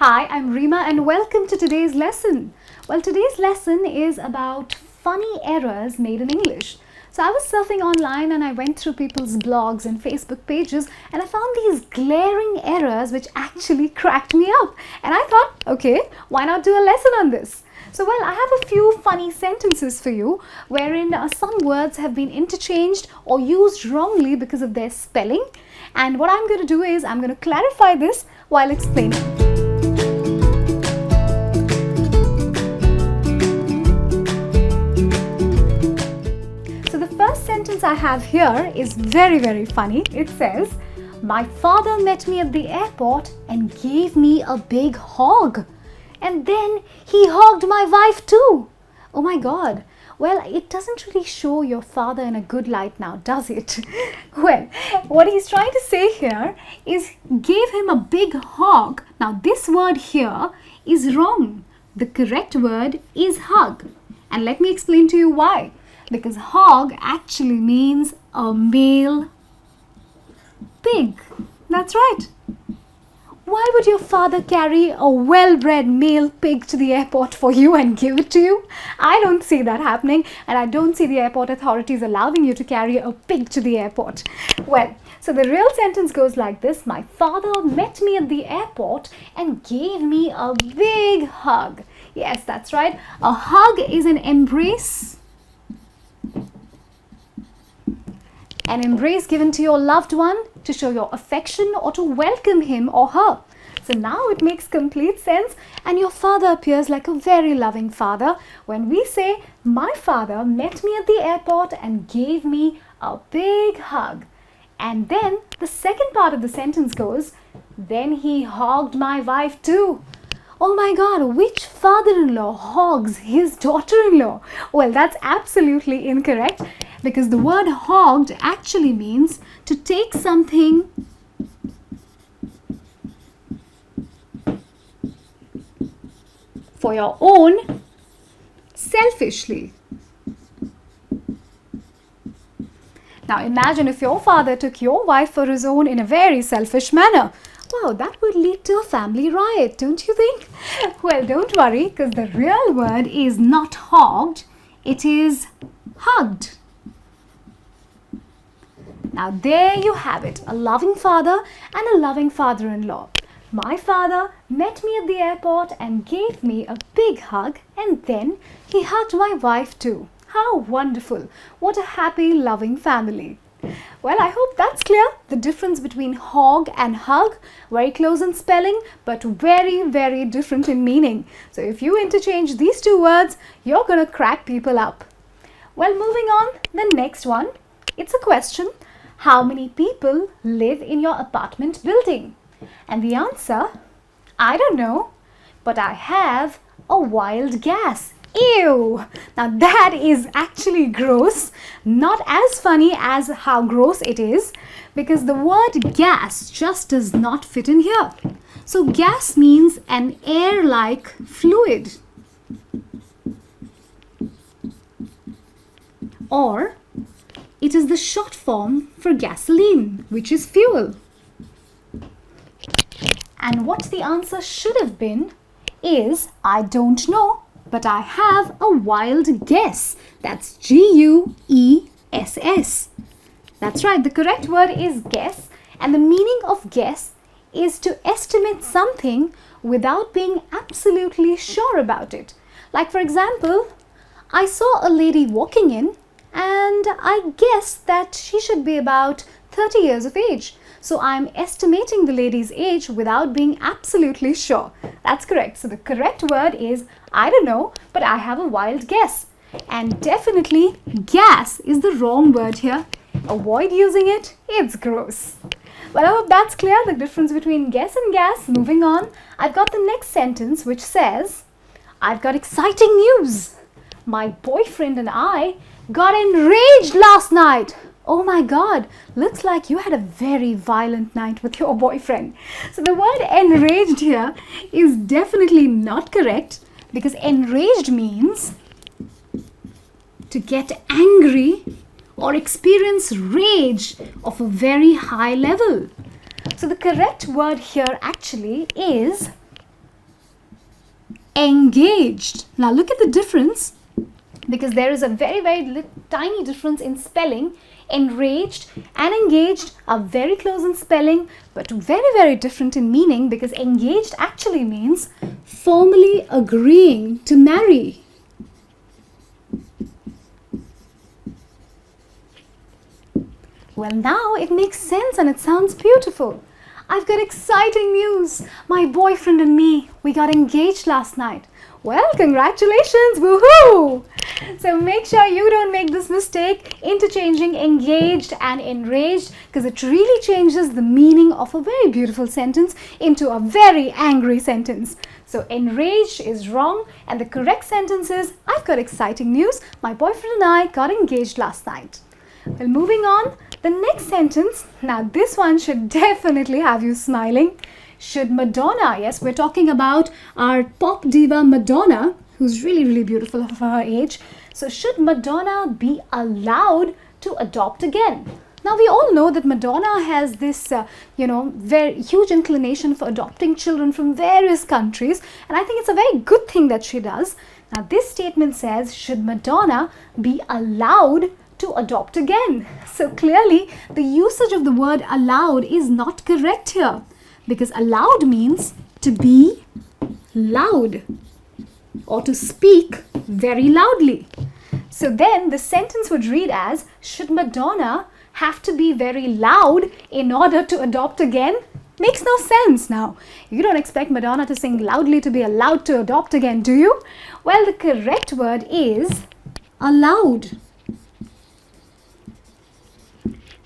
Hi, I'm Rima and welcome to today's lesson. Well, today's lesson is about funny errors made in English. So I was surfing online and I went through people's blogs and Facebook pages and I found these glaring errors which actually cracked me up. And I thought, okay, why not do a lesson on this? So, well, I have a few funny sentences for you wherein some words have been interchanged or used wrongly because of their spelling. And what I'm going to do is I'm going to clarify this while explaining. So the first sentence I have here is very funny. It says, "My father met me at the airport and gave me a big hug. And then he hogged my wife too." Oh my God. Well, it doesn't really show your father in a good light now, does it? Well, what he's trying to say here is gave him a big hug. Now, this word here is wrong. The correct word is hug. And let me explain to you why. Because hog actually means a male pig. That's right. Why would your father carry a well-bred male pig to the airport for you and give it to you? I don't see that happening, and I don't see the airport authorities allowing you to carry a pig to the airport. Well, so the real sentence goes like this. My father met me at the airport and gave me a big hug. Yes, that's right. A hug is an embrace. An embrace given to your loved one to show your affection or to welcome him or her. So now it makes complete sense, and your father appears like a very loving father when we say, my father met me at the airport and gave me a big hug. And then the second part of the sentence goes, then he hogged my wife too. Oh my God, which father-in-law hogs his daughter-in-law? Well, that's absolutely incorrect, because the word hogged actually means to take something for your own selfishly. Now imagine if your father took your wife for his own in a very selfish manner. Wow, that would lead to a family riot, don't you think? Well, don't worry, because the real word is not hogged, it is hugged. Now there you have it, a loving father and a loving father-in-law. My father met me at the airport and gave me a big hug, and then he hugged my wife too. How wonderful. What a happy, loving family. Well, I hope that's clear. The difference between hog and hug, very close in spelling, but very different in meaning. So if you interchange these two words, you're going to crack people up. Well, moving on, the next one. It's a question. How many people live in your apartment building? And the answer, I don't know, but I have a wild gas. Ew! Now that is actually gross, not as funny as how gross it is, because the word gas just does not fit in here. So gas means an air-like fluid, or it is the short form for gasoline, which is fuel. And what the answer should have been is, I don't know, but I have a wild guess. That's G-U-E-S-S. That's right, the correct word is guess, and the meaning of guess is to estimate something without being absolutely sure about it. Like, for example, I saw a lady walking in and I guessed that she should be about 30 years of age. So I'm estimating the lady's age without being absolutely sure. That's correct. So the correct word is, I don't know, but I have a wild guess. And definitely, gas is the wrong word here. Avoid using it. It's gross. Well, I hope that's clear, the difference between guess and gas. Moving on, I've got the next sentence which says, I've got exciting news. My boyfriend and I got enraged last night. Oh my God, looks like you had a very violent night with your boyfriend. So the word enraged here is definitely not correct, because enraged means to get angry or experience rage of a very high level. So the correct word here actually is engaged. Now look at the difference, because there is a very tiny difference in spelling. Enraged and engaged are very close in spelling, but very different in meaning, because engaged actually means formally agreeing to marry. Well, now it makes sense and it sounds beautiful. I've got exciting news. My boyfriend and me, we got engaged last night. Well, congratulations, woohoo! So make sure you don't make this mistake interchanging engaged and enraged, because it really changes the meaning of a very beautiful sentence into a very angry sentence. So enraged is wrong, and the correct sentence is, I've got exciting news. My boyfriend and I got engaged last night. Well, moving on, the next sentence, now this one should definitely have you smiling. Should Madonna, yes, we're talking about our pop diva Madonna, who's really beautiful for her age. So should Madonna be allowed to adopt again? Now we all know that Madonna has this, very huge inclination for adopting children from various countries, and I think it's a very good thing that she does. Now this statement says, should Madonna be allowed to adopt again? So clearly the usage of the word allowed is not correct here, because allowed means to be loud or to speak very loudly. So then the sentence would read as, should Madonna have to be very loud in order to adopt again? Makes no sense now. You don't expect Madonna to sing loudly to be allowed to adopt again, do you? Well, the correct word is allowed,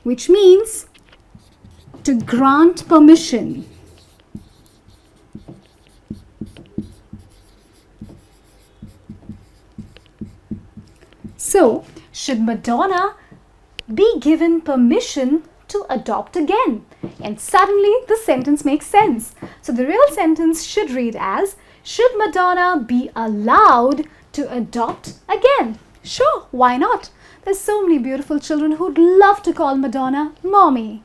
which means to grant permission. So, should Madonna be given permission to adopt again? And suddenly the sentence makes sense. So the real sentence should read as, should Madonna be allowed to adopt again? Sure, why not? There's so many beautiful children who'd love to call Madonna mommy.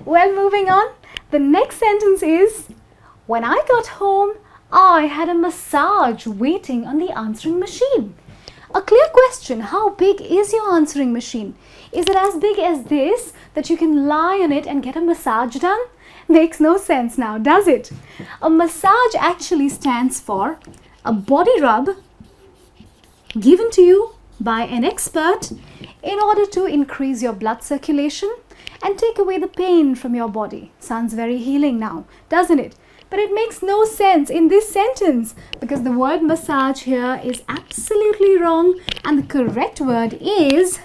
Well, moving on, the next sentence is, when I got home, I had a massage waiting on the answering machine. A clear question, how big is your answering machine? Is it as big as this, that you can lie on it and get a massage done? Makes no sense now, does it? A massage actually stands for a body rub given to you by an expert in order to increase your blood circulation and take away the pain from your body. Sounds very healing now, doesn't it? But it makes no sense in this sentence, because the word massage here is absolutely wrong, and the correct word is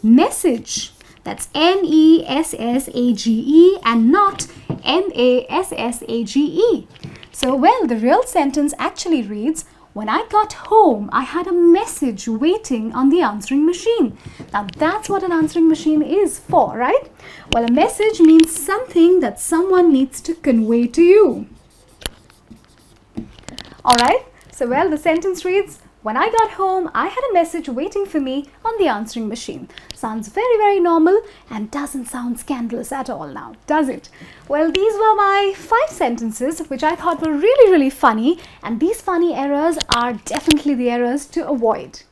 message. That's M-E-S-S-A-G-E and not M-A-S-S-A-G-E. So, well, the real sentence actually reads, when I got home, I had a message waiting on the answering machine. Now, that's what an answering machine is for, right? Well, a message means something that someone needs to convey to you. All right. So, well, the sentence reads, when I got home, I had a message waiting for me on the answering machine. Sounds very normal and doesn't sound scandalous at all now, does it? Well, these were my 5 sentences which I thought were really funny, and these funny errors are definitely the errors to avoid.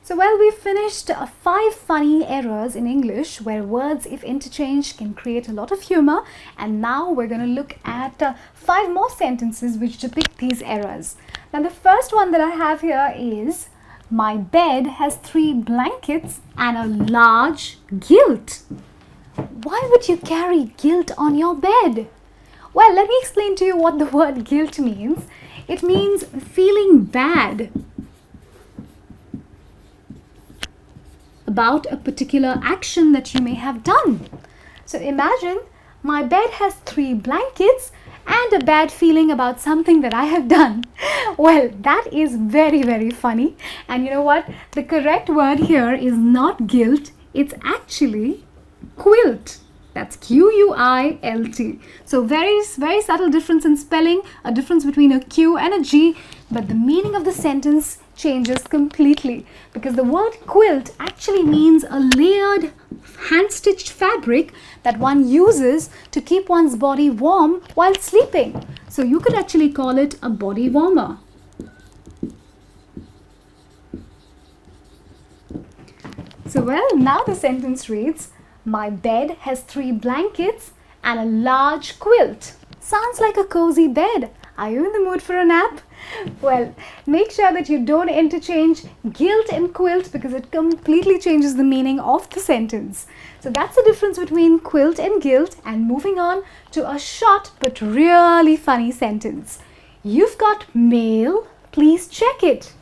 So, well, we've finished 5 funny errors in English where words, if interchanged, can create a lot of humor, and now we're going to look at 5 more sentences which depict these errors. Now, the first one that I have here is, my bed has 3 blankets and a large guilt. Why would you carry guilt on your bed? Well, let me explain to you what the word guilt means. It means feeling bad about a particular action that you may have done. So imagine my bed has 3 blankets and a bad feeling about something that I have done. Well, that is very funny. And you know what? The correct word here is not guilt, it's actually quilt. That's Q-U-I-L-T. So very, very subtle difference in spelling, a difference between a Q and a G, but the meaning of the sentence changes completely because the word quilt actually means a layered hand-stitched fabric that one uses to keep one's body warm while sleeping. So you could actually call it a body warmer. So well, now the sentence reads, my bed has 3 blankets and a large quilt. Sounds like a cozy bed. Are you in the mood for a nap? Well, make sure that you don't interchange guilt and quilt because it completely changes the meaning of the sentence. So that's the difference between quilt and guilt, and moving on to a short but really funny sentence. You've got mail, please check it.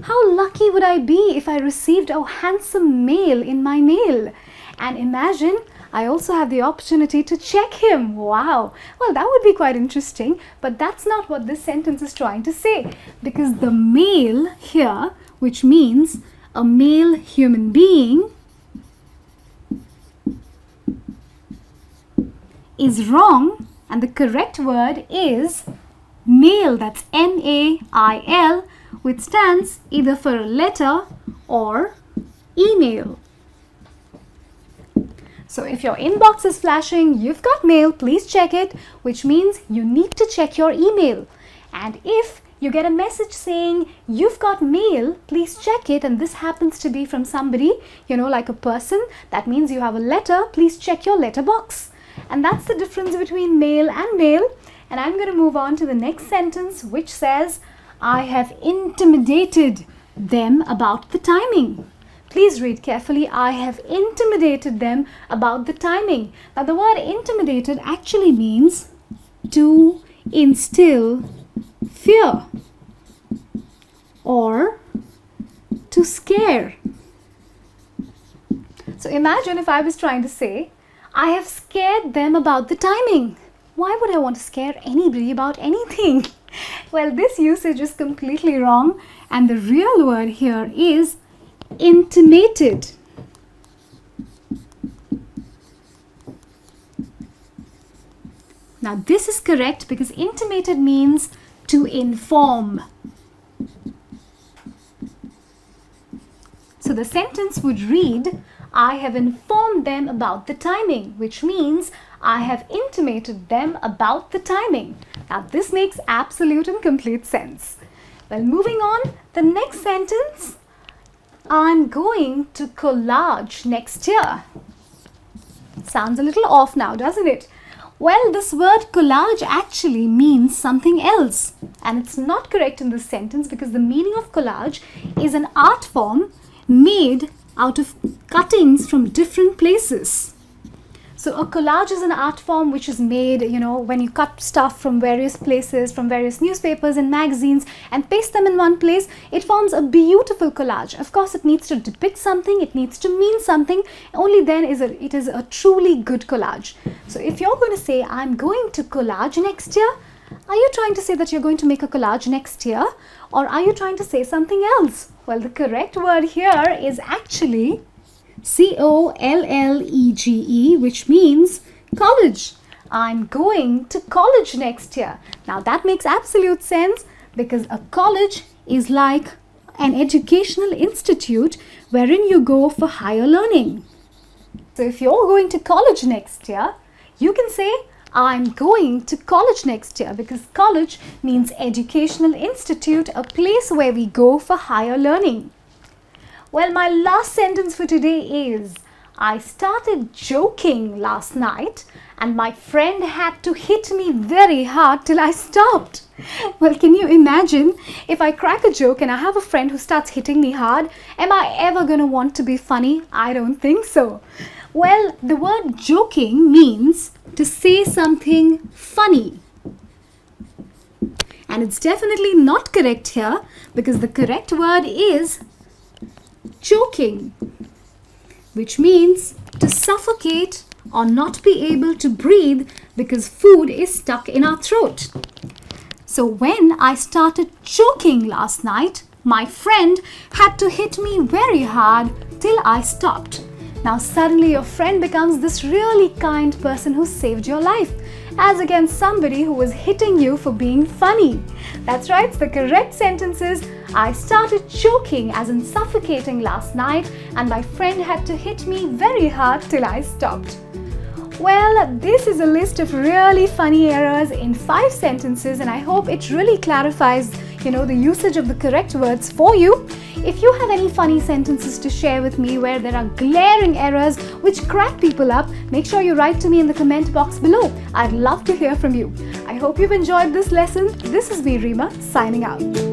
How lucky would I be if I received a handsome male in my mail? And imagine I also have the opportunity to check him. Wow. Well, that would be quite interesting, but that's not what this sentence is trying to say, because the male here, which means a male human being, is wrong, and the correct word is mail. That's M-A-I-L, which stands either for a letter or email. So if your inbox is flashing, you've got mail, please check it, which means you need to check your email. And if you get a message saying you've got mail, please check it, and this happens to be from somebody, like a person, that means you have a letter, please check your letterbox. And that's the difference between mail and mail. And I'm going to move on to the next sentence, which says, I have intimidated them about the timing. Please read carefully. I have intimidated them about the timing. Now the word intimidated actually means to instill fear or to scare. So imagine if I was trying to say, I have scared them about the timing. Why would I want to scare anybody about anything? Well, this usage is completely wrong, and the real word here is intimated. Now this is correct because intimated means to inform. So the sentence would read, I have informed them about the timing, which means I have intimated them about the timing. Now this makes absolute and complete sense. Well, moving on, the next sentence, I'm going to collage next year. Sounds a little off now, doesn't it? Well, this word collage actually means something else, and it's not correct in this sentence because the meaning of collage is an art form made out of cuttings from different places. So a collage is an art form which is made, when you cut stuff from various places, from various newspapers and magazines and paste them in one place, it forms a beautiful collage. Of course, it needs to depict something, it needs to mean something, only then it is a truly good collage. So if you're going to say, I'm going to collage next year, are you trying to say that you're going to make a collage next year? Or are you trying to say something else? Well, the correct word here is actually C-O-L-L-E-G-E, which means college. I'm going to college next year. Now that makes absolute sense because a college is like an educational institute wherein you go for higher learning. So if you're going to college next year, you can say, I'm going to college next year, because college means educational institute, a place where we go for higher learning. Well, my last sentence for today is, I started joking last night and my friend had to hit me very hard till I stopped. Well, can you imagine if I crack a joke and I have a friend who starts hitting me hard? Am I ever going to want to be funny? I don't think so. Well, the word joking means to say something funny. And it's definitely not correct here because the correct word is choking, which means to suffocate or not be able to breathe because food is stuck in our throat. So when I started choking last night, my friend had to hit me very hard till I stopped. Now suddenly your friend becomes this really kind person who saved your life, as against somebody who was hitting you for being funny. That's right, the correct sentence is, I started choking as in suffocating last night and my friend had to hit me very hard till I stopped. Well, this is a list of really funny errors in 5 sentences, and I hope it really clarifies, the usage of the correct words for you. If you have any funny sentences to share with me where there are glaring errors which crack people up, make sure you write to me in the comment box below. I'd love to hear from you. I hope you've enjoyed this lesson. This is me, Rima, signing out.